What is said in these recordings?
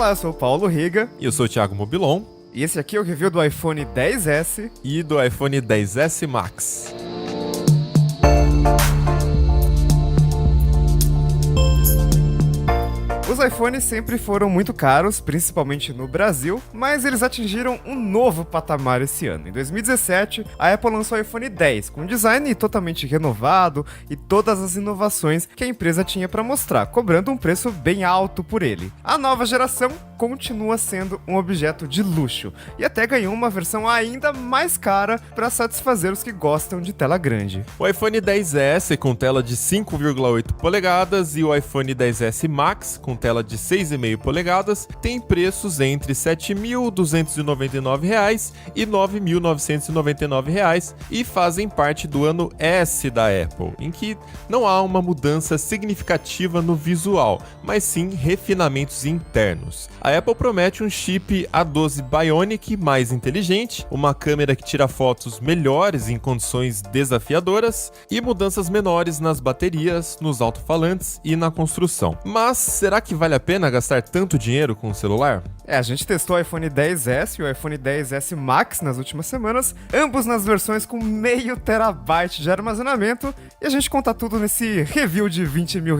Olá, eu sou o Paulo Riga. E eu sou o Thiago Mobilon. E esse aqui é o review do iPhone XS e do iPhone XS Max. Os iPhones sempre foram muito caros, principalmente no Brasil, mas eles atingiram um novo patamar esse ano. Em 2017, a Apple lançou o iPhone X, com um design totalmente renovado e todas as inovações que a empresa tinha para mostrar, cobrando um preço bem alto por ele. A nova geração continua sendo um objeto de luxo e até ganhou uma versão ainda mais cara para satisfazer os que gostam de tela grande. O iPhone XS com tela de 5,8 polegadas e o iPhone XS Max com tela de 6,5 polegadas tem preços entre R$ 7.299 e R$ 9.999 e fazem parte do ano S da Apple, em que não há uma mudança significativa no visual, mas sim refinamentos internos. A Apple promete um chip A12 Bionic mais inteligente, uma câmera que tira fotos melhores em condições desafiadoras e mudanças menores nas baterias, nos alto-falantes e na construção. Mas será que vale a pena gastar tanto dinheiro com o celular? A gente testou o iPhone XS e o iPhone XS Max nas últimas semanas, ambos nas versões com meio terabyte de armazenamento, e a gente conta tudo nesse review de R$20 mil.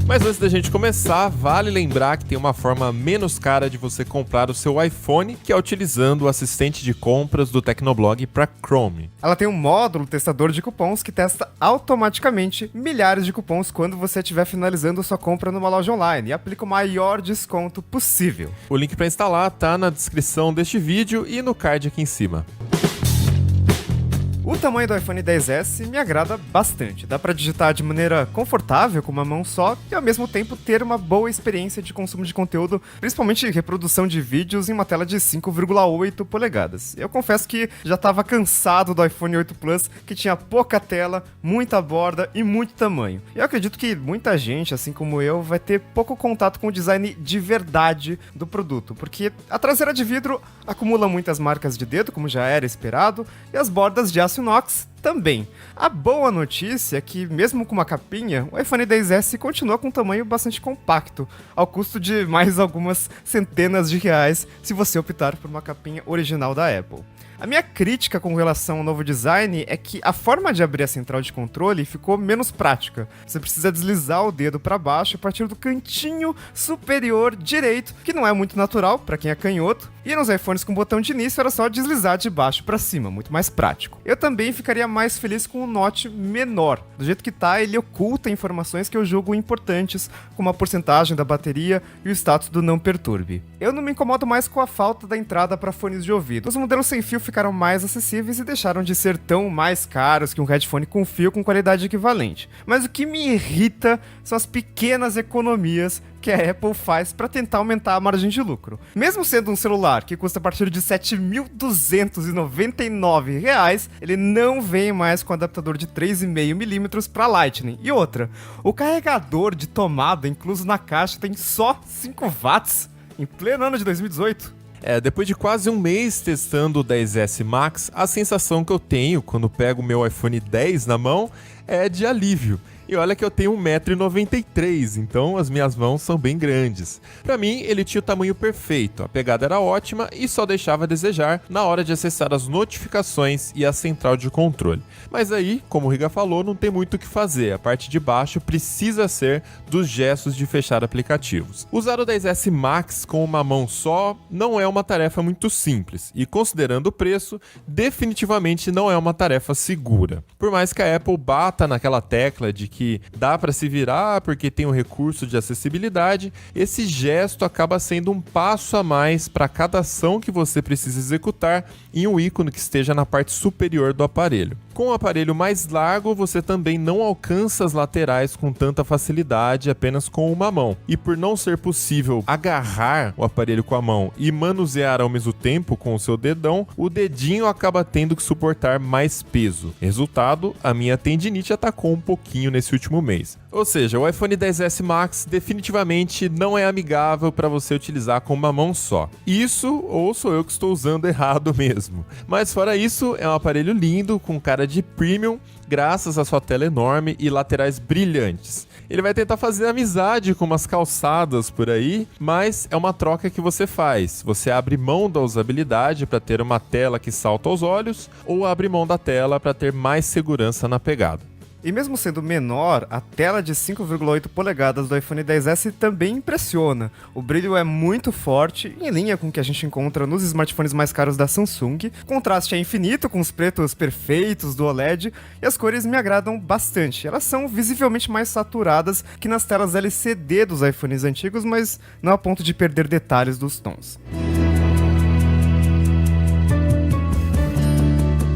Mas antes da gente começar, vale lembrar que tem uma forma menos cara de você comprar o seu iPhone, que é utilizando o assistente de compras do Tecnoblog para Chrome. Ela tem um módulo testador de cupons que testa automaticamente milhares de cupons quando você estiver finalizando sua compra numa loja online e aplica o maior desconto possível. O link para instalar tá na descrição deste vídeo e no card aqui em cima. O tamanho do iPhone XS me agrada bastante. Dá para digitar de maneira confortável com uma mão só e ao mesmo tempo ter uma boa experiência de consumo de conteúdo, principalmente reprodução de vídeos em uma tela de 5,8 polegadas. Eu confesso que já estava cansado do iPhone 8 Plus, que tinha pouca tela, muita borda e muito tamanho. E eu acredito que muita gente, assim como eu, vai ter pouco contato com o design de verdade do produto, porque a traseira de vidro acumula muitas marcas de dedo, como já era esperado, e as bordas de aço inox também. A boa notícia é que, mesmo com uma capinha, o iPhone XS continua com um tamanho bastante compacto, ao custo de mais algumas centenas de reais se você optar por uma capinha original da Apple. A minha crítica com relação ao novo design é que a forma de abrir a central de controle ficou menos prática. Você precisa deslizar o dedo para baixo a partir do cantinho superior direito, que não é muito natural para quem é canhoto, e nos iPhones com botão de início era só deslizar de baixo para cima, muito mais prático. Eu também ficaria mais feliz com um Note menor. Do jeito que tá, ele oculta informações que eu julgo importantes, como a porcentagem da bateria e o status do não perturbe. Eu não me incomodo mais com a falta da entrada para fones de ouvido. Os modelos sem fio ficaram mais acessíveis e deixaram de ser tão mais caros que um headphone com fio com qualidade equivalente. Mas o que me irrita são as pequenas economias que a Apple faz para tentar aumentar a margem de lucro. Mesmo sendo um celular que custa a partir de R$ 7.299, ele não vem mais com adaptador de 3,5mm para Lightning. E outra, o carregador de tomada incluso na caixa tem só 5 watts em pleno ano de 2018. Depois de quase um mês testando o XS Max, a sensação que eu tenho quando pego o meu iPhone X na mão é de alívio. E olha que eu tenho 1,93 m, então as minhas mãos são bem grandes. Pra mim, ele tinha o tamanho perfeito, a pegada era ótima e só deixava a desejar na hora de acessar as notificações e a central de controle. Mas aí, como o Riga falou, não tem muito o que fazer, a parte de baixo precisa ser dos gestos de fechar aplicativos. Usar o XS Max com uma mão só não é uma tarefa muito simples e, considerando o preço, definitivamente não é uma tarefa segura. Por mais que a Apple bata naquela tecla de que dá para se virar porque tem um recurso de acessibilidade, esse gesto acaba sendo um passo a mais para cada ação que você precisa executar em um ícone que esteja na parte superior do aparelho. Com o aparelho mais largo, você também não alcança as laterais com tanta facilidade apenas com uma mão. E por não ser possível agarrar o aparelho com a mão e manusear ao mesmo tempo com o seu dedão, o dedinho acaba tendo que suportar mais peso. Resultado, a minha tendinite atacou um pouquinho nesse último mês. Ou seja, o iPhone XS Max definitivamente não é amigável para você utilizar com uma mão só. Isso, ou sou eu que estou usando errado mesmo. Mas fora isso, é um aparelho lindo, com cara de premium, graças à sua tela enorme e laterais brilhantes. Ele vai tentar fazer amizade com umas calçadas por aí, mas é uma troca que você faz. Você abre mão da usabilidade para ter uma tela que salta aos olhos, ou abre mão da tela para ter mais segurança na pegada. E mesmo sendo menor, a tela de 5,8 polegadas do iPhone XS também impressiona. O brilho é muito forte, em linha com o que a gente encontra nos smartphones mais caros da Samsung. O contraste é infinito com os pretos perfeitos do OLED e as cores me agradam bastante. Elas são visivelmente mais saturadas que nas telas LCD dos iPhones antigos, mas não a ponto de perder detalhes dos tons.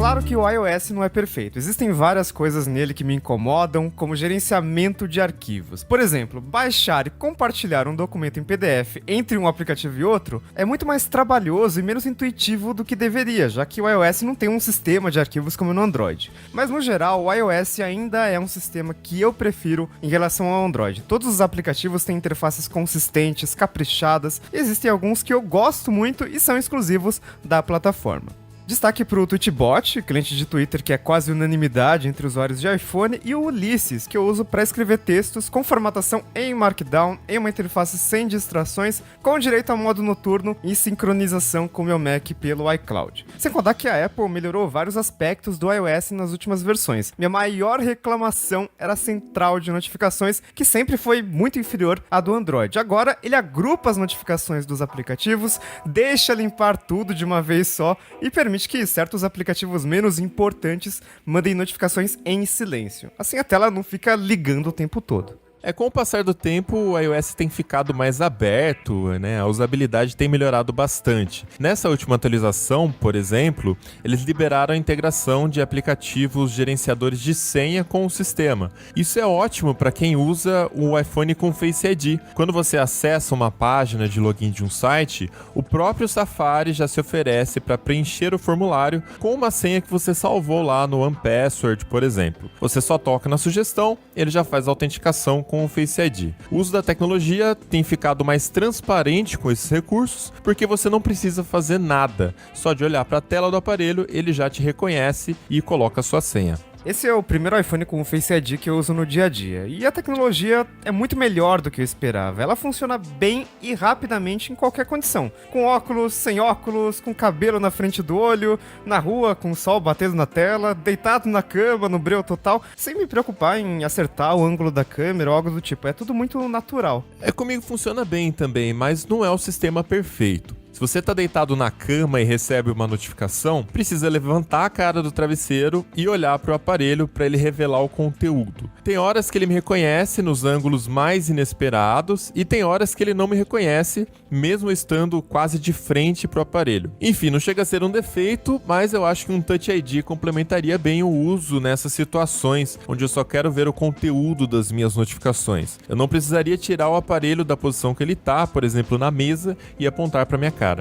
Claro que o iOS não é perfeito, existem várias coisas nele que me incomodam, como gerenciamento de arquivos. Por exemplo, baixar e compartilhar um documento em PDF entre um aplicativo e outro é muito mais trabalhoso e menos intuitivo do que deveria, já que o iOS não tem um sistema de arquivos como no Android. Mas no geral, o iOS ainda é um sistema que eu prefiro em relação ao Android. Todos os aplicativos têm interfaces consistentes, caprichadas, e existem alguns que eu gosto muito e são exclusivos da plataforma. Destaque para o Tweetbot, cliente de Twitter que é quase unanimidade entre usuários de iPhone, e o Ulysses, que eu uso para escrever textos com formatação em Markdown, em uma interface sem distrações, com direito a modo noturno e sincronização com o meu Mac pelo iCloud. Sem contar que a Apple melhorou vários aspectos do iOS nas últimas versões. Minha maior reclamação era a central de notificações, que sempre foi muito inferior à do Android. Agora, ele agrupa as notificações dos aplicativos, deixa limpar tudo de uma vez só e permite que certos aplicativos menos importantes mandem notificações em silêncio. Assim a tela não fica ligando o tempo todo. Com o passar do tempo, o iOS tem ficado mais aberto, né? A usabilidade tem melhorado bastante. Nessa última atualização, por exemplo, eles liberaram a integração de aplicativos gerenciadores de senha com o sistema. Isso é ótimo para quem usa o iPhone com Face ID. Quando você acessa uma página de login de um site, o próprio Safari já se oferece para preencher o formulário com uma senha que você salvou lá no OnePassword, por exemplo. Você só toca na sugestão, ele já faz a autenticação com o Face ID. O uso da tecnologia tem ficado mais transparente com esses recursos, porque você não precisa fazer nada. Só de olhar para a tela do aparelho, ele já te reconhece e coloca a sua senha. Esse é o primeiro iPhone com o Face ID que eu uso no dia a dia, e a tecnologia é muito melhor do que eu esperava. Ela funciona bem e rapidamente em qualquer condição. Com óculos, sem óculos, com cabelo na frente do olho, na rua, com o sol batendo na tela, deitado na cama, no breu total, sem me preocupar em acertar o ângulo da câmera ou algo do tipo. É tudo muito natural. Comigo funciona bem também, mas não é o sistema perfeito. Se você está deitado na cama e recebe uma notificação, precisa levantar a cara do travesseiro e olhar para o aparelho para ele revelar o conteúdo. Tem horas que ele me reconhece nos ângulos mais inesperados e tem horas que ele não me reconhece, mesmo estando quase de frente para o aparelho. Enfim, não chega a ser um defeito, mas eu acho que um Touch ID complementaria bem o uso nessas situações onde eu só quero ver o conteúdo das minhas notificações. Eu não precisaria tirar o aparelho da posição que ele está, por exemplo, na mesa, e apontar para minha cara.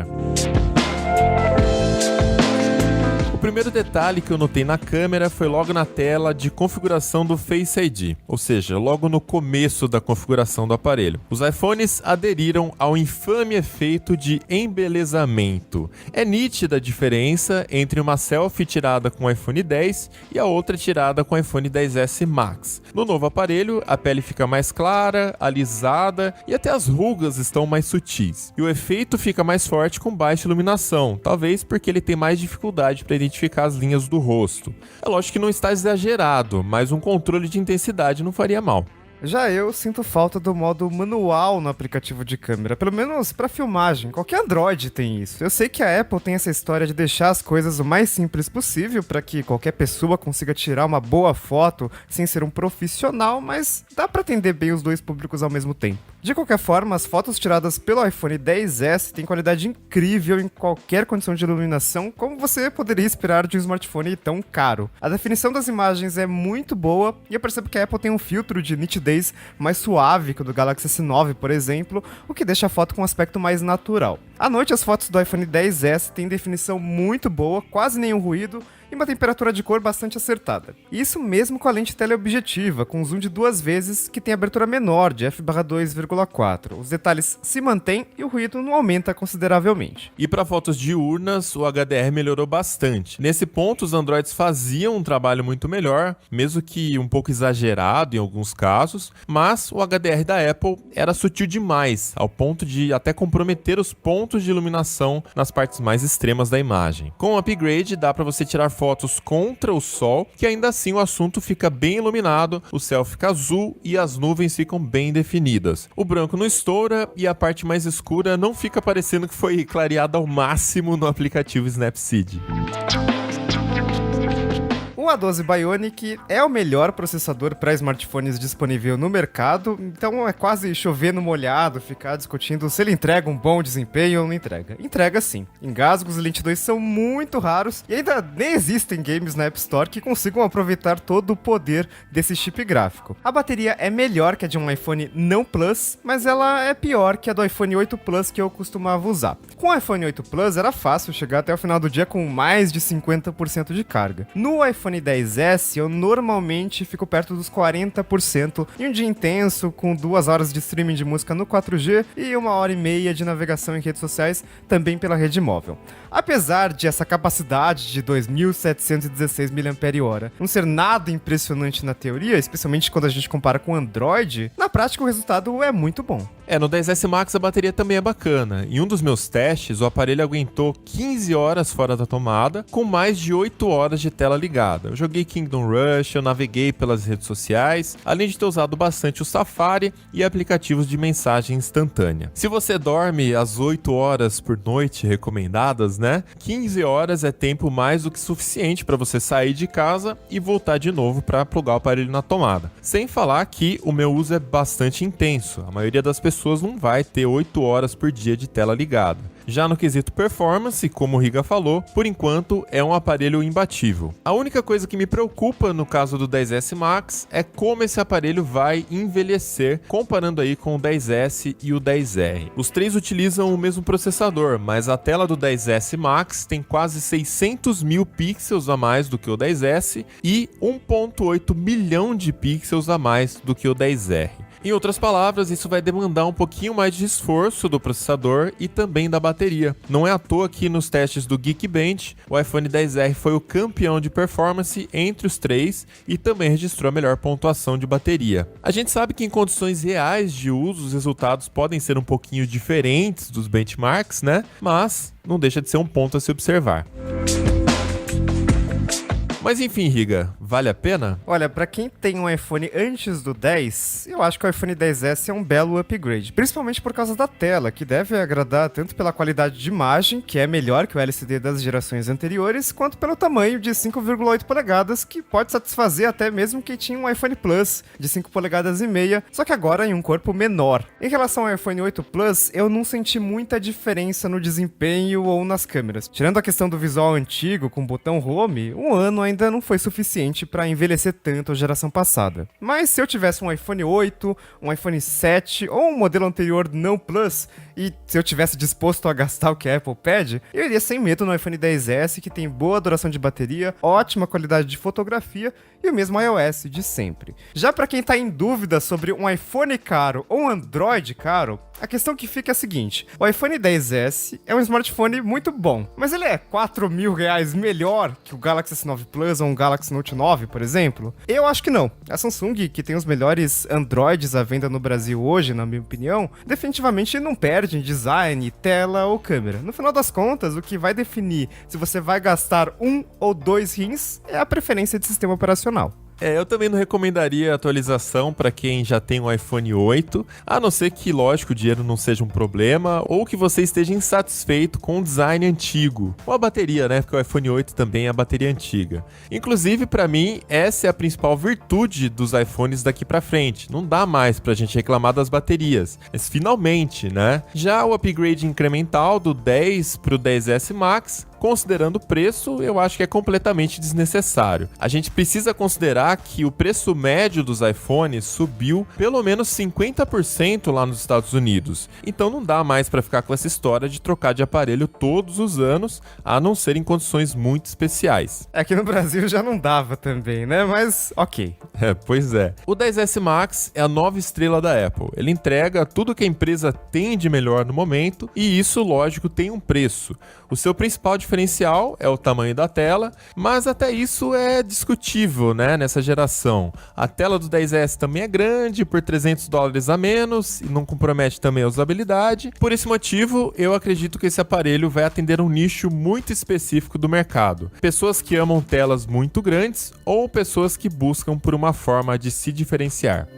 O primeiro detalhe que eu notei na câmera foi logo na tela de configuração do Face ID, ou seja, logo no começo da configuração do aparelho. Os iPhones aderiram ao infame efeito de embelezamento. É nítida a diferença entre uma selfie tirada com o iPhone X e a outra tirada com o iPhone XS Max. No novo aparelho, a pele fica mais clara, alisada e até as rugas estão mais sutis. E o efeito fica mais forte com baixa iluminação, talvez porque ele tem mais dificuldade para identificar as linhas do rosto. É lógico que não está exagerado, mas um controle de intensidade não faria mal. Já eu sinto falta do modo manual no aplicativo de câmera, pelo menos para filmagem. Qualquer Android tem isso. Eu sei que a Apple tem essa história de deixar as coisas o mais simples possível para que qualquer pessoa consiga tirar uma boa foto sem ser um profissional, mas dá para atender bem os dois públicos ao mesmo tempo. De qualquer forma, as fotos tiradas pelo iPhone XS têm qualidade incrível em qualquer condição de iluminação, como você poderia esperar de um smartphone tão caro. A definição das imagens é muito boa e eu percebo que a Apple tem um filtro de nitidez mais suave que o do Galaxy S9, por exemplo, o que deixa a foto com um aspecto mais natural. À noite, as fotos do iPhone XS têm definição muito boa, quase nenhum ruído, e uma temperatura de cor bastante acertada. Isso mesmo com a lente teleobjetiva, com zoom de 2 vezes, que tem abertura menor, de f/2,4. Os detalhes se mantêm e o ruído não aumenta consideravelmente. E para fotos diurnas, o HDR melhorou bastante. Nesse ponto, os Androids faziam um trabalho muito melhor, mesmo que um pouco exagerado em alguns casos, mas o HDR da Apple era sutil demais, ao ponto de até comprometer os pontos de iluminação nas partes mais extremas da imagem. Com o upgrade, dá para você tirar fotos contra o sol, que ainda assim o assunto fica bem iluminado, o céu fica azul e as nuvens ficam bem definidas. O branco não estoura e a parte mais escura não fica parecendo que foi clareada ao máximo no aplicativo Snapseed. O A12 Bionic é o melhor processador para smartphones disponível no mercado, então é quase chover no molhado ficar discutindo se ele entrega um bom desempenho ou não entrega. Entrega sim. Engasgos e lentidões são muito raros e ainda nem existem games na App Store que consigam aproveitar todo o poder desse chip gráfico. A bateria é melhor que a de um iPhone não Plus, mas ela é pior que a do iPhone 8 Plus que eu costumava usar. Com o iPhone 8 Plus era fácil chegar até o final do dia com mais de 50% de carga. No iPhone XS, eu normalmente fico perto dos 40% em um dia intenso, com 2 horas de streaming de música no 4G e 1h30 de navegação em redes sociais, também pela rede móvel. Apesar de essa capacidade de 2.716 mAh não ser nada impressionante na teoria, especialmente quando a gente compara com o Android, na prática o resultado é muito bom. No XS Max a bateria também é bacana. Em um dos meus testes, o aparelho aguentou 15 horas fora da tomada, com mais de 8 horas de tela ligada. Eu joguei Kingdom Rush, eu naveguei pelas redes sociais, além de ter usado bastante o Safari e aplicativos de mensagem instantânea. Se você dorme as 8 horas por noite recomendadas, né? 15 horas é tempo mais do que suficiente para você sair de casa e voltar de novo para plugar o aparelho na tomada. Sem falar que o meu uso é bastante intenso. A maioria das pessoas não vai ter 8 horas por dia de tela ligada. Já no quesito performance, como o Riga falou, por enquanto é um aparelho imbatível. A única coisa que me preocupa no caso do XS Max é como esse aparelho vai envelhecer, comparando aí com o XS e o XR. Os três utilizam o mesmo processador, mas a tela do XS Max tem quase 600 mil pixels a mais do que o XS e 1,8 milhão de pixels a mais do que o XR. Em outras palavras, isso vai demandar um pouquinho mais de esforço do processador e também da bateria. Não é à toa que nos testes do Geekbench, o iPhone XR foi o campeão de performance entre os três e também registrou a melhor pontuação de bateria. A gente sabe que em condições reais de uso, os resultados podem ser um pouquinho diferentes dos benchmarks, né? Mas não deixa de ser um ponto a se observar. Mas enfim, Riga, vale a pena? Olha, pra quem tem um iPhone antes do 10, eu acho que o iPhone XS é um belo upgrade, principalmente por causa da tela, que deve agradar tanto pela qualidade de imagem, que é melhor que o LCD das gerações anteriores, quanto pelo tamanho de 5,8 polegadas, que pode satisfazer até mesmo quem tinha um iPhone Plus de 5 polegadas e meia, só que agora em um corpo menor. Em relação ao iPhone 8 Plus, eu não senti muita diferença no desempenho ou nas câmeras. Tirando a questão do visual antigo com o botão Home, um ano ainda não foi suficiente para envelhecer tanto a geração passada. Mas se eu tivesse um iPhone 8, um iPhone 7 ou um modelo anterior não Plus, e se eu tivesse disposto a gastar o que a Apple pede, eu iria sem medo no iPhone XS, que tem boa duração de bateria, ótima qualidade de fotografia e o mesmo iOS de sempre. Já para quem tá em dúvida sobre um iPhone caro ou um Android caro, a questão que fica é a seguinte: o iPhone XS é um smartphone muito bom, mas ele é R$4.000 melhor que o Galaxy S9 Plus ou um Galaxy Note 9, por exemplo? Eu acho que não. A Samsung, que tem os melhores Androids à venda no Brasil hoje, na minha opinião, definitivamente não perde em design, tela ou câmera. No final das contas, o que vai definir se você vai gastar 1 ou 2 rins é a preferência de sistema operacional. Eu também não recomendaria atualização para quem já tem um iPhone 8, a não ser que, lógico, o dinheiro não seja um problema ou que você esteja insatisfeito com o design antigo. Ou a bateria, né? Porque o iPhone 8 também é a bateria antiga. Inclusive, para mim, essa é a principal virtude dos iPhones daqui para frente. Não dá mais pra gente reclamar das baterias. Mas finalmente, né? Já o upgrade incremental do 10 pro XS Max Considerando o preço, eu acho que é completamente desnecessário. A gente precisa considerar que o preço médio dos iPhones subiu pelo menos 50% lá nos Estados Unidos. Então não dá mais para ficar com essa história de trocar de aparelho todos os anos, a não ser em condições muito especiais. Aqui no Brasil já não dava também, né? Mas ok. Pois é. O XS Max é a nova estrela da Apple. Ele entrega tudo que a empresa tem de melhor no momento e isso, lógico, tem um preço. O seu principal diferencial é o tamanho da tela, mas até isso é discutível, né, nessa geração. A tela do XS também é grande, por $300 a menos, e não compromete também a usabilidade. Por esse motivo, eu acredito que esse aparelho vai atender um nicho muito específico do mercado. Pessoas que amam telas muito grandes ou pessoas que buscam por uma forma de se diferenciar.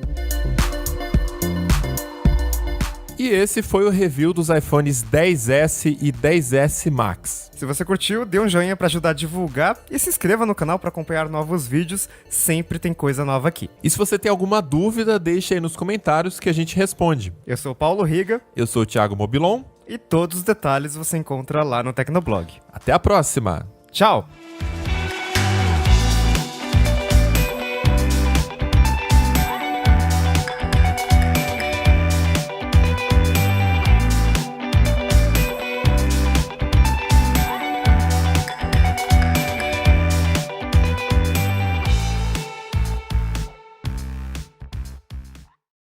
E esse foi o review dos iPhones XS e XS Max. Se você curtiu, dê um joinha pra ajudar a divulgar e se inscreva no canal pra acompanhar novos vídeos, sempre tem coisa nova aqui. E se você tem alguma dúvida, deixa aí nos comentários que a gente responde. Eu sou o Paulo Riga. Eu sou o Thiago Mobilon. E todos os detalhes você encontra lá no Tecnoblog. Até a próxima! Tchau!